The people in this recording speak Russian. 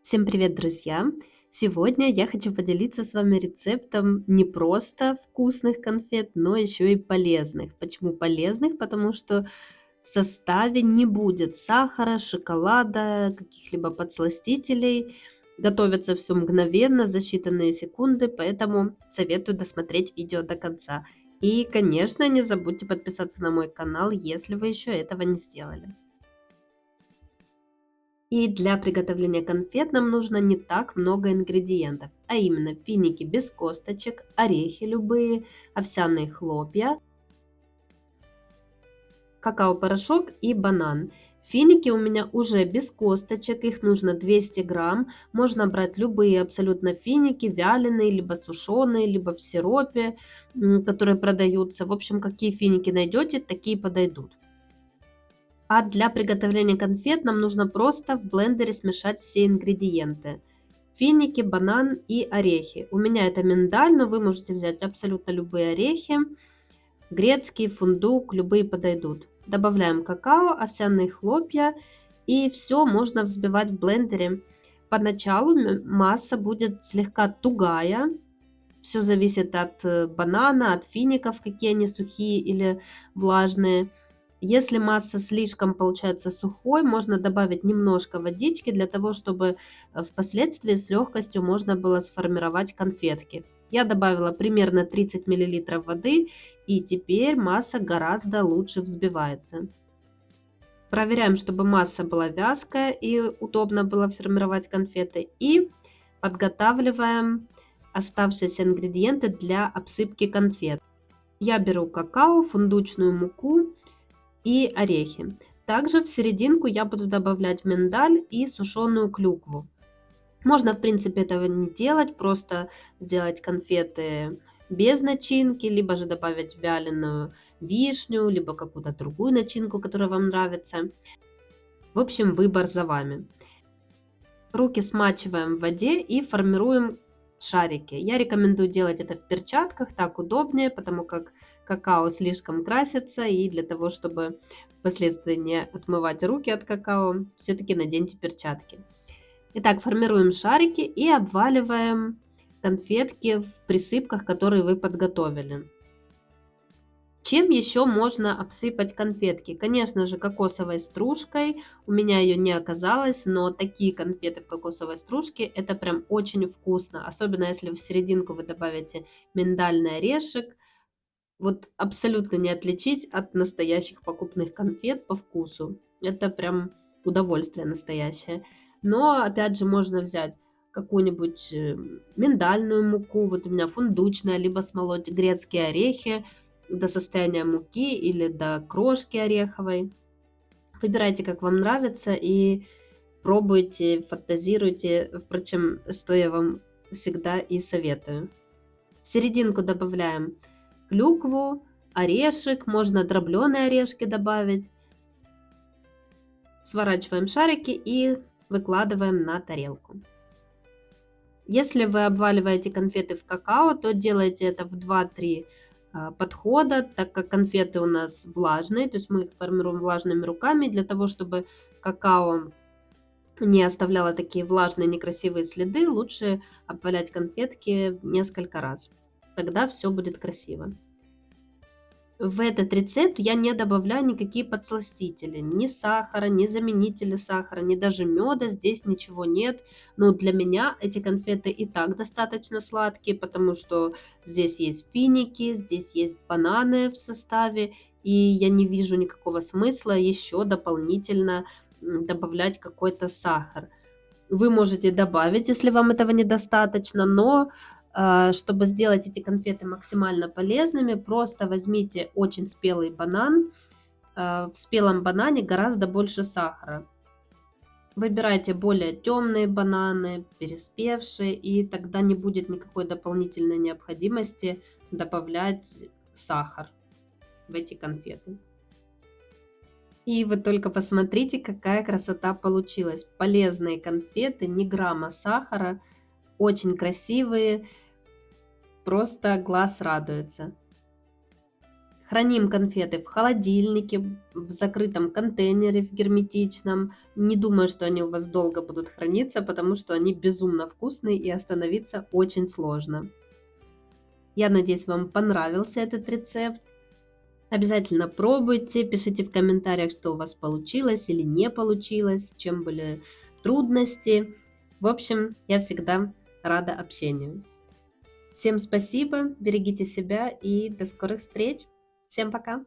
Всем привет, друзья! Сегодня я хочу поделиться с вами рецептом не просто вкусных конфет, но еще и полезных. Почему полезных? Потому что в составе не будет сахара, шоколада, каких-либо подсластителей. Готовится все мгновенно, за считанные секунды, поэтому советую досмотреть видео до конца. И, конечно, не забудьте подписаться на мой канал, если вы еще этого не сделали. И для приготовления конфет нам нужно не так много ингредиентов, а именно финики без косточек, орехи любые, овсяные хлопья, какао-порошок и банан. Финики у меня уже без косточек, их нужно 200 грамм. Можно брать любые абсолютно финики, вяленые, либо сушеные, либо в сиропе, которые продаются. В общем, какие финики найдете, такие подойдут. А для приготовления конфет нам нужно просто в блендере смешать все ингредиенты. Финики, банан и орехи. У меня это миндаль, но вы можете взять абсолютно любые орехи. Грецкий, фундук, любые подойдут. Добавляем какао, овсяные хлопья и все можно взбивать в блендере. Поначалу масса будет слегка тугая. Все зависит от банана, от фиников, какие они сухие или влажные. Если масса слишком получается сухой, можно добавить немножко водички для того, чтобы впоследствии с легкостью можно было сформировать конфетки. Я добавила примерно 30 мл воды, и теперь масса гораздо лучше взбивается. Проверяем, чтобы масса была вязкая и удобно было формировать конфеты. И подготавливаем оставшиеся ингредиенты для обсыпки конфет. Я беру какао, фундучную муку и орехи. Также в серединку я буду добавлять миндаль и сушеную клюкву. Можно, в принципе, этого не делать, просто сделать конфеты без начинки, либо же добавить вяленую вишню, либо какую-то другую начинку, которая вам нравится. В общем, выбор за вами. Руки смачиваем в воде и формируем шарики. Я рекомендую делать это в перчатках, так удобнее, потому как какао слишком красится, и для того, чтобы впоследствии не отмывать руки от какао, все-таки наденьте перчатки. Итак, формируем шарики и обваливаем конфетки в присыпках, которые вы подготовили. Чем еще можно обсыпать конфетки? Конечно же, кокосовой стружкой. У меня ее не оказалось, но такие конфеты в кокосовой стружке это прям очень вкусно. Особенно если в серединку вы добавите миндальный орешек. Вот абсолютно не отличить от настоящих покупных конфет по вкусу. Это прям удовольствие настоящее. Но опять же можно взять какую-нибудь миндальную муку. Вот у меня фундучная, либо смолоть грецкие орехи до состояния муки или до крошки ореховой. Выбирайте, как вам нравится, и пробуйте, фантазируйте. Впрочем, что я вам всегда и советую. В серединку добавляем клюкву, орешек, можно дробленые орешки добавить. Сворачиваем шарики и выкладываем на тарелку. Если вы обваливаете конфеты в какао, то делайте это в 2-3 подхода, так как конфеты у нас влажные, то есть мы их формируем влажными руками. Для того, чтобы какао не оставляло такие влажные некрасивые следы, лучше обвалять конфетки несколько раз. Тогда все будет красиво. В этот рецепт я не добавляю никакие подсластители, ни сахара, ни заменители сахара, ни даже меда, здесь ничего нет. Но для меня эти конфеты и так достаточно сладкие, потому что здесь есть финики, здесь есть бананы в составе, и я не вижу никакого смысла еще дополнительно добавлять какой-то сахар. Вы можете добавить, если вам этого недостаточно, но чтобы сделать эти конфеты максимально полезными, просто возьмите очень спелый банан. В спелом банане гораздо больше сахара. Выбирайте более темные бананы, переспевшие, и тогда не будет никакой дополнительной необходимости добавлять сахар в эти конфеты. И вы только посмотрите, какая красота получилась. Полезные конфеты, ни грамма сахара, очень красивые. Просто глаз радуется. Храним конфеты в холодильнике, в закрытом контейнере, в герметичном. Не думаю, что они у вас долго будут храниться, потому что они безумно вкусные и остановиться очень сложно. Я надеюсь, вам понравился этот рецепт. Обязательно пробуйте, пишите в комментариях, что у вас получилось или не получилось, с чем были трудности. В общем, я всегда рада общению. Всем спасибо, берегите себя и до скорых встреч. Всем пока!